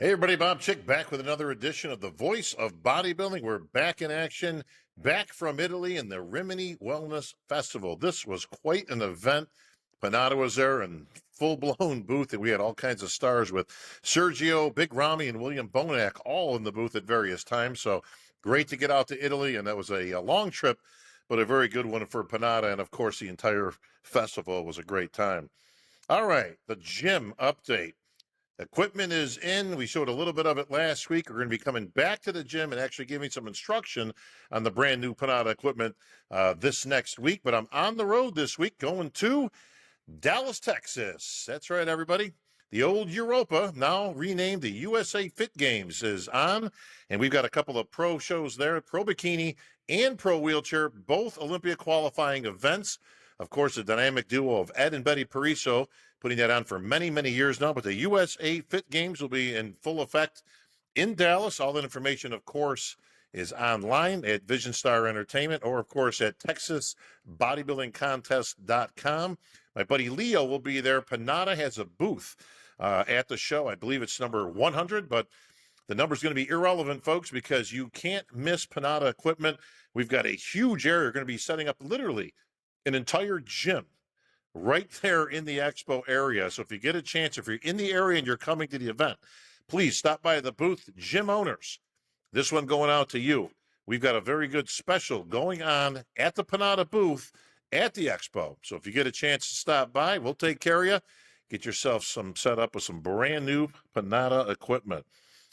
Hey everybody, Bob Chick back with another edition of the Voice of Bodybuilding. We're back in action, back from Italy in the Rimini Wellness Festival. This was quite an event. Panada was there in full-blown booth, and we had all kinds of stars with Sergio, Big Ramy, and William Bonac all in the booth at various times. So great to get out to Italy, and that was a long trip, but a very good one for Panada, and of course the entire festival was a great time. All right, the gym update. Equipment is in. We showed a little bit of it last week. We're going to be coming back to the gym and actually giving some instruction on the brand new Panada equipment this next week. But I'm on the road this week going to Dallas, Texas. That's right, everybody. The old Europa, now renamed the USA Fit Games, is on. And we've got a couple of pro shows there, Pro Bikini and Pro Wheelchair, both Olympia qualifying events. Of course, the dynamic duo of Ed and Betty Pariso, putting that on for many, many years now. But the USA Fit Games will be in full effect in Dallas. All that information, of course, is online at Vision Star Entertainment or, of course, at TexasBodybuildingContest.com. My buddy Leo will be there. Panada has a booth at the show. I believe it's number 100, but the number's going to be irrelevant, folks, because you can't miss Panada equipment. We've got a huge area. We're going to be setting up literally an entire gym right there in the expo area. So if you get a chance, if you're in the area and you're coming to the event, please stop by the booth. Gym owners, this one going out to you. We've got a very good special going on at the Panada booth at the expo. So if you get a chance to stop by, we'll take care of you. Get yourself some set up with some brand new Panada equipment.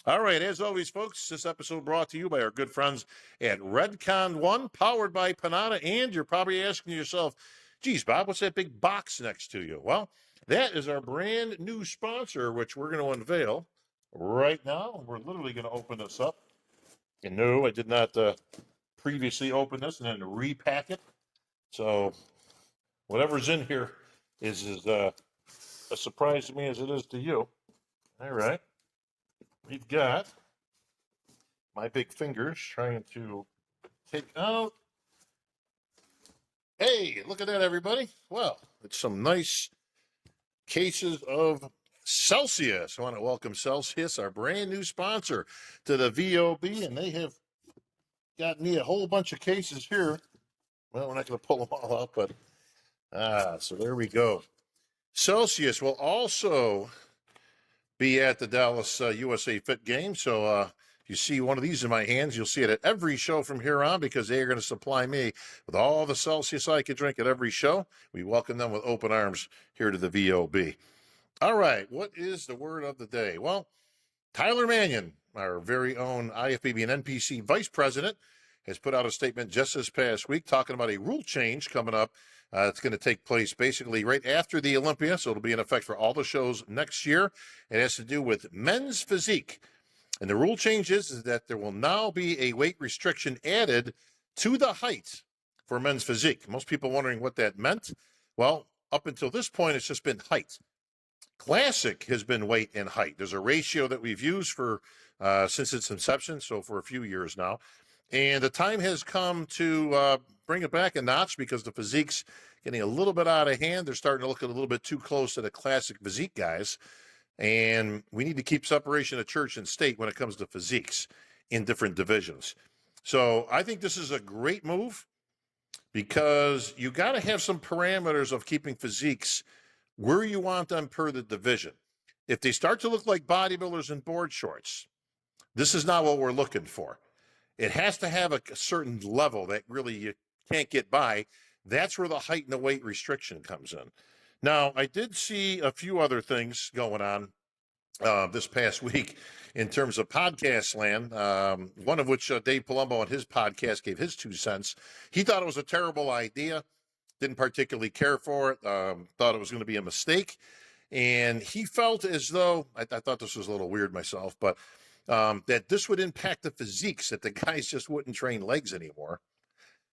All right, as always, folks, this episode brought to you by our good friends at Redcon One, powered by Panada. And you're probably asking yourself, geez, Bob, what's that big box next to you? Well, that is our brand new sponsor, which we're going to unveil right now. We're literally going to open this up. And no, I did not previously open this and then repack it. So whatever's in here is as a surprise to me as it is to you. All right. We've got my big fingers trying to take out. Hey, look at that, everybody. Well, it's some nice cases of Celsius. I want to welcome Celsius, our brand new sponsor, to the VOB, and they have got me a whole bunch of cases here. Well, we're not going to pull them all out, but so there we go. Celsius will also be at the Dallas USA Fit Games. So if you see one of these in my hands, you'll see it at every show from here on because they are going to supply me with all the Celsius I can drink at every show. We welcome them with open arms here to the VOB. All right, what is the word of the day? Well, Tyler Mannion, our very own IFBB and NPC vice president, has put out a statement just this past week talking about a rule change coming up. It's going to take place basically right after the Olympia, so it'll be in effect for all the shows next year. It has to do with men's physique. And the rule change is that there will now be a weight restriction added to the height for men's physique. Most people wondering what that meant. Well, up until this point, it's just been height. Classic has been weight and height. There's a ratio that we've used for since its inception, so for a few years now. And the time has come to bring it back a notch because the physique's getting a little bit out of hand. They're starting to look a little bit too close to the classic physique guys. And we need to keep separation of church and state when it comes to physiques in different divisions. So I think this is a great move because you got to have some parameters of keeping physiques where you want them per the division. If they start to look like bodybuilders in board shorts, this is not what we're looking for. It has to have a certain level that really you can't get by. That's where the height and the weight restriction comes in. Now, I did see a few other things going on this past week in terms of podcast land, one of which Dave Palumbo on his podcast gave his 2 cents. He thought it was a terrible idea, didn't particularly care for it, thought it was going to be a mistake. And he felt as though, I thought this was a little weird myself, but that this would impact the physiques, that the guys just wouldn't train legs anymore.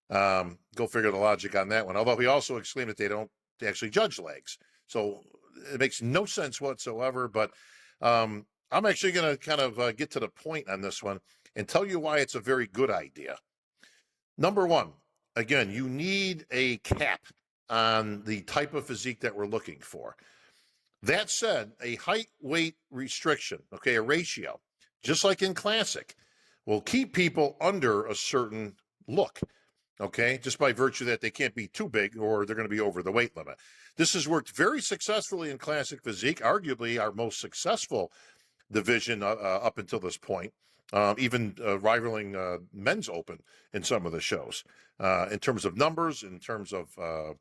Go figure the logic on that one. Although he also exclaimed that they don't actually judge legs. So it makes no sense whatsoever. But I'm actually going to kind of get to the point on this one and tell you why it's a very good idea. Number one, again, you need a cap on the type of physique that we're looking for. That said, a height weight restriction, okay, a ratio, just like in classic, will keep people under a certain look, okay, just by virtue that they can't be too big or they're going to be over the weight limit. This has worked very successfully in classic physique, arguably our most successful division up until this point, even rivaling men's open in some of the shows in terms of numbers, in terms of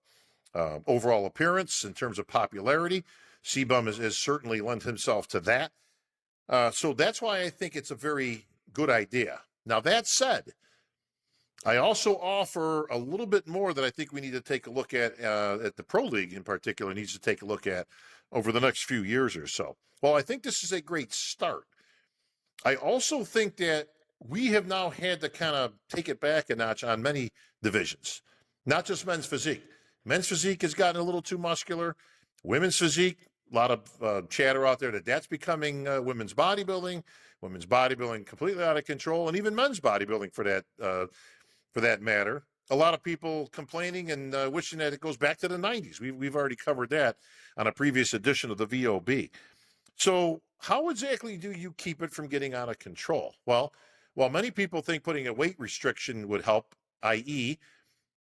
overall appearance, in terms of popularity. CBUM has certainly lent himself to that. So that's why I think it's a very good idea. Now, that said, I also offer a little bit more that I think we need to take a look at the Pro League in particular needs to take a look at over the next few years or so. Well, I think this is a great start. I also think that we have now had to kind of take it back a notch on many divisions, not just men's physique. Men's physique has gotten a little too muscular. Women's physique, a lot of chatter out there that that's becoming women's bodybuilding completely out of control, and even men's bodybuilding for that matter. A lot of people complaining and wishing that it goes back to the 90s. We've already covered that on a previous edition of the VOB. So how exactly do you keep it from getting out of control? Well, while many people think putting a weight restriction would help, i.e.,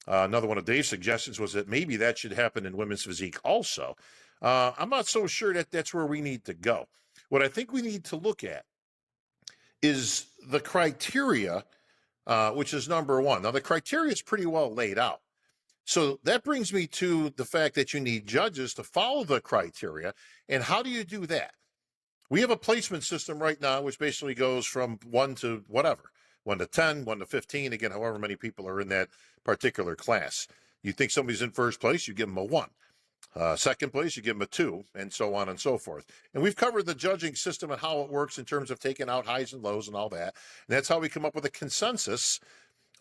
another one of Dave's suggestions was that maybe that should happen in women's physique also. I'm not so sure that that's where we need to go. What I think we need to look at is the criteria, which is number one. Now, the criteria is pretty well laid out. So that brings me to the fact that you need judges to follow the criteria. And how do you do that? We have a placement system right now, which basically goes from 1 to whatever, 1 to 10, 1 to 15, again, however many people are in that particular class. You think somebody's in first place, you give them a 1. Second place, you give them a 2, and so on and so forth. And we've covered the judging system and how it works in terms of taking out highs and lows and all that. And that's how we come up with a consensus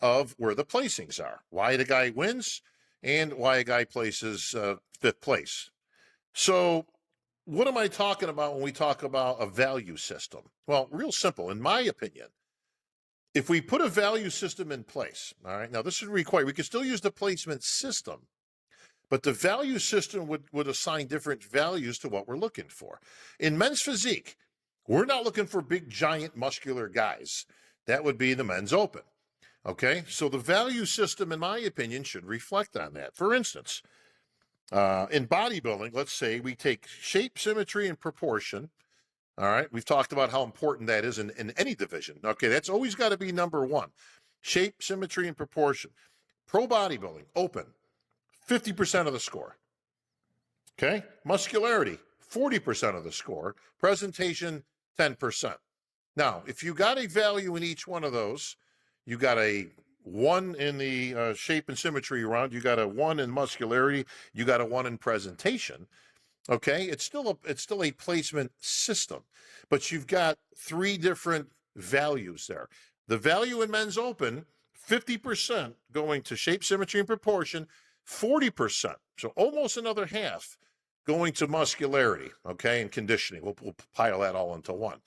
of where the placings are, why the guy wins, and why a guy places 5th place. So what am I talking about when we talk about a value system? Well, real simple, in my opinion. If we put a value system in place, all right, now this is required. We can still use the placement system, but the value system would assign different values to what we're looking for. In men's physique, we're not looking for big, giant, muscular guys. That would be the men's open. Okay, so the value system, in my opinion, should reflect on that. For instance, in bodybuilding, let's say we take shape, symmetry, and proportion. All right, we've talked about how important that is in any division. Okay, that's always got to be number one. Shape, symmetry, and proportion. Pro bodybuilding, open, 50% of the score. Okay, muscularity, 40% of the score. Presentation, 10%. Now, if you got a value in each one of those, you got a 1 in the shape and symmetry round, you got a 1 in muscularity, you got a 1 in presentation. Okay, it's still a placement system, but you've got 3 different values there. The value in men's open, 50% going to shape, symmetry, and proportion, 40%, so almost another half going to muscularity, okay, and conditioning. We'll pile that all into one.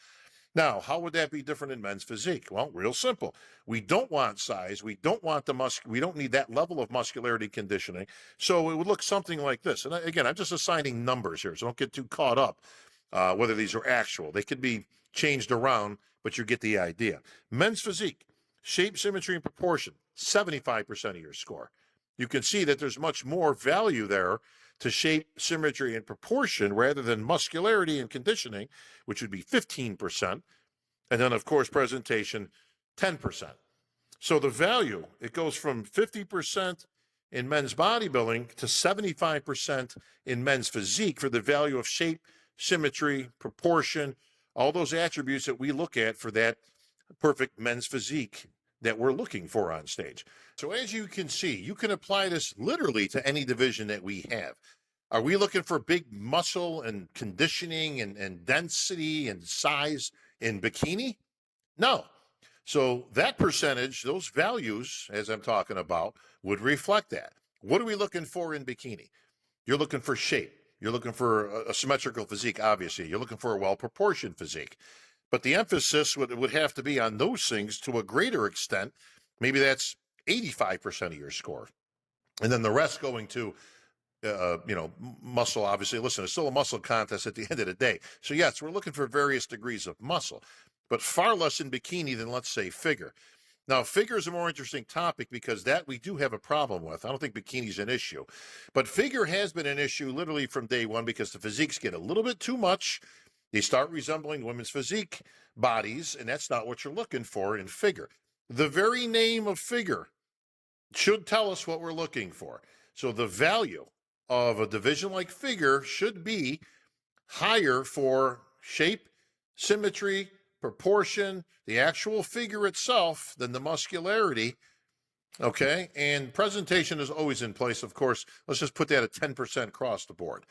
Now, how would that be different in men's physique? Well, real simple. We don't want size. We don't want we don't need that level of muscularity conditioning. So it would look something like this. And again, I'm just assigning numbers here, so don't get too caught up whether these are actual. They could be changed around, but you get the idea. Men's physique, shape, symmetry, and proportion, 75% of your score. You can see that there's much more value there to shape, symmetry, and proportion rather than muscularity and conditioning, which would be 15%. And then, of course, presentation, 10%. So the value, it goes from 50% in men's bodybuilding to 75% in men's physique for the value of shape, symmetry, proportion, all those attributes that we look at for that perfect men's physique that we're looking for on stage. So as you can see, you can apply this literally to any division that we have. Are we looking for big muscle and conditioning and density and size in bikini? No. So that percentage, those values, as I'm talking about, would reflect that. What are we looking for in bikini? You're looking for shape. You're looking for a symmetrical physique, obviously. You're looking for a well-proportioned physique. But the emphasis would have to be on those things to a greater extent. Maybe that's 85% of your score. And then the rest going to muscle, obviously. Listen, it's still a muscle contest at the end of the day. So yes, we're looking for various degrees of muscle, but far less in bikini than, let's say, figure. Now, figure is a more interesting topic because that we do have a problem with. I don't think bikini's an issue, but figure has been an issue literally from day one because the physiques get a little bit too much. They start resembling women's physique bodies, and that's not what you're looking for in figure. The very name of figure should tell us what we're looking for. So the value of a division like figure should be higher for shape, symmetry, proportion, the actual figure itself than the muscularity. Okay, and presentation is always in place. Of course, let's just put that at 10% across the board.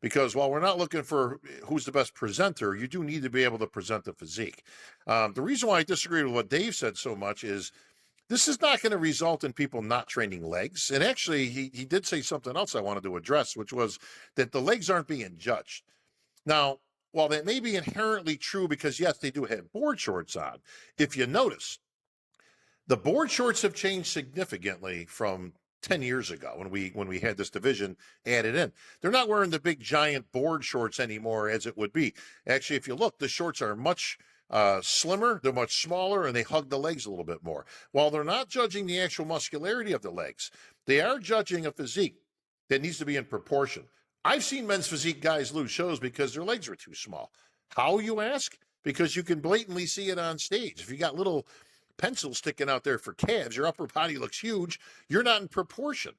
Because while we're not looking for who's the best presenter, you do need to be able to present the physique. The reason why I disagree with what Dave said so much is this is not going to result in people not training legs. And actually, he did say something else I wanted to address, which was that the legs aren't being judged. Now, while that may be inherently true because, yes, they do have board shorts on, if you notice, the board shorts have changed significantly from 10 years ago when we had this division added in. They're not wearing the big giant board shorts anymore as it would be. Actually, if you look, the shorts are much slimmer, they're much smaller, and they hug the legs a little bit more. While they're not judging the actual muscularity of the legs, they are judging a physique that needs to be in proportion. I've seen men's physique guys lose shows because their legs are too small. How, you ask? Because you can blatantly see it on stage. If you got little pencils sticking out there for calves, your upper body looks huge, you're not in proportion.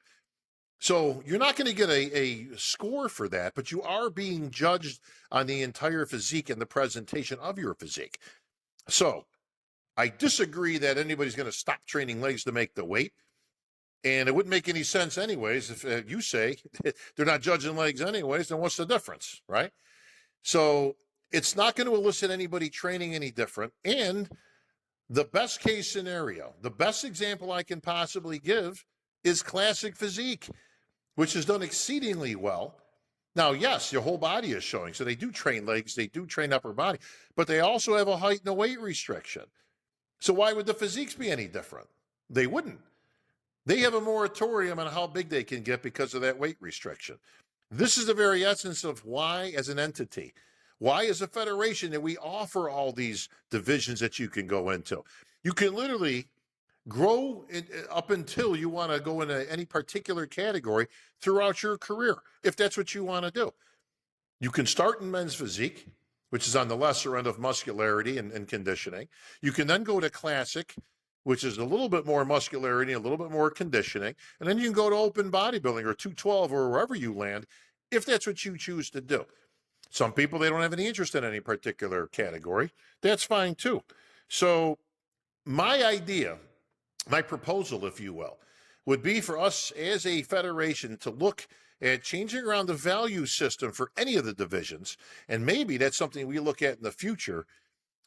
So you're not going to get a score for that, but you are being judged on the entire physique and the presentation of your physique. So I disagree that anybody's going to stop training legs to make the weight. And it wouldn't make any sense anyways if you say they're not judging legs anyways, then what's the difference, right? So it's not going to elicit anybody training any different. And the best case scenario, the best example I can possibly give is classic physique, which is done exceedingly well. Now, yes, your whole body is showing. So they do train legs, they do train upper body, but they also have a height and a weight restriction. So why would the physiques be any different? They wouldn't. They have a moratorium on how big they can get because of that weight restriction. This is the very essence of why, as an entity, why, as a federation, that we offer all these divisions that you can go into. You can literally grow up until you want to go into any particular category throughout your career, if that's what you want to do. You can start in men's physique, which is on the lesser end of muscularity and conditioning. You can then go to classic, which is a little bit more muscularity, a little bit more conditioning. And then you can go to open bodybuilding or 212 or wherever you land, if that's what you choose to do. Some people, they don't have any interest in any particular category. That's fine too. So my idea, my proposal, if you will, would be for us as a federation to look at changing around the value system for any of the divisions. And maybe that's something we look at in the future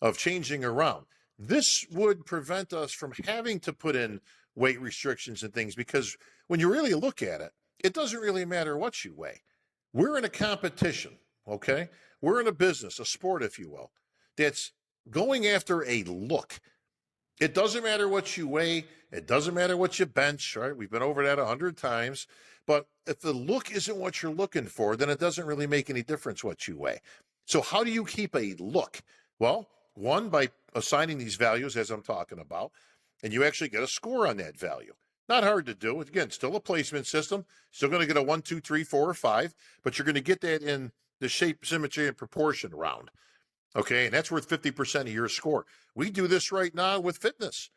of changing around. This would prevent us from having to put in weight restrictions and things, because when you really look at it, it doesn't really matter what you weigh. We're in a competition, okay? We're in a business, a sport, if you will, that's going after a look. It doesn't matter what you weigh. It doesn't matter what you bench, right? We've been over that 100 times. But if the look isn't what you're looking for, then it doesn't really make any difference what you weigh. So how do you keep a look? Well, one, by assigning these values as I'm talking about, and you actually get a score on that value. Not hard to do. Again, still a placement system. Still going to get a 1, 2, 3, 4, or 5, but you're going to get that in the shape, symmetry, and proportion round. Okay, and that's worth 50% of your score. We do this right now with fitness.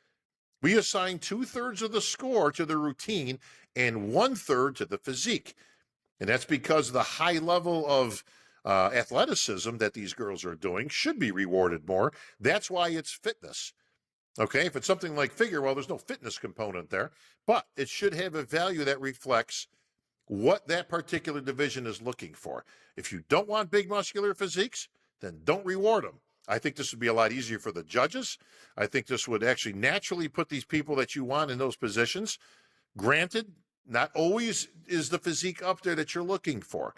We assign 2/3 of the score to the routine and 1/3 to the physique. And that's because the high level of athleticism that these girls are doing should be rewarded more. That's why it's fitness. Okay, if it's something like figure, well, there's no fitness component there, but it should have a value that reflects what that particular division is looking for. If you don't want big muscular physiques, then don't reward them. I think this would be a lot easier for the judges. I think this would actually naturally put these people that you want in those positions. Granted, not always is the physique up there that you're looking for.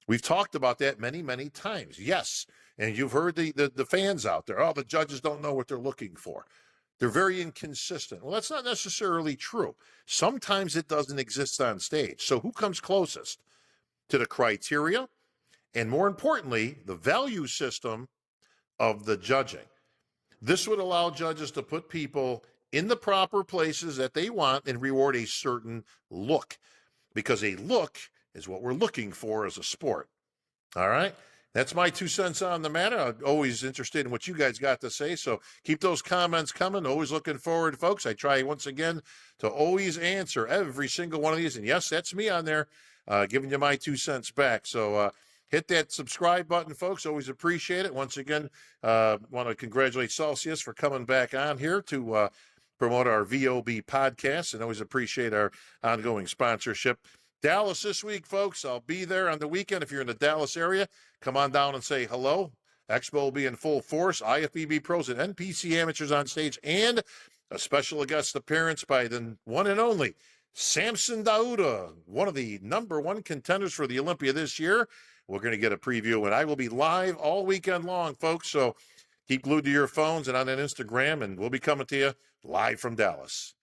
We've talked about that many, many times. Yes, and you've heard the fans out there, oh, the judges don't know what they're looking for. They're very inconsistent. Well, that's not necessarily true. Sometimes it doesn't exist on stage. So who comes closest to the criteria? And more importantly, the value system of the judging. This would allow judges to put people in the proper places that they want and reward a certain look, because a look is what we're looking for as a sport. All right? That's my 2 cents on the matter. I'm always interested in what you guys got to say, so keep those comments coming. Always looking forward, folks. I try once again to always answer every single one of these, and yes, that's me on there giving you my 2 cents back. So hit that subscribe button, folks. Always appreciate it. Once again, want to congratulate Celsius for coming back on here to promote our VOB podcast, and always appreciate our ongoing sponsorship. Dallas this week, folks. I'll be there on the weekend. If you're in the Dallas area, come on down and say hello. Expo will be in full force. IFBB pros and NPC amateurs on stage, and a special guest appearance by the one and only Samson Dauda, one of the #1 contenders for the Olympia this year. We're going to get a preview, and I will be live all weekend long, folks. So keep glued to your phones and on an Instagram, and we'll be coming to you live from Dallas.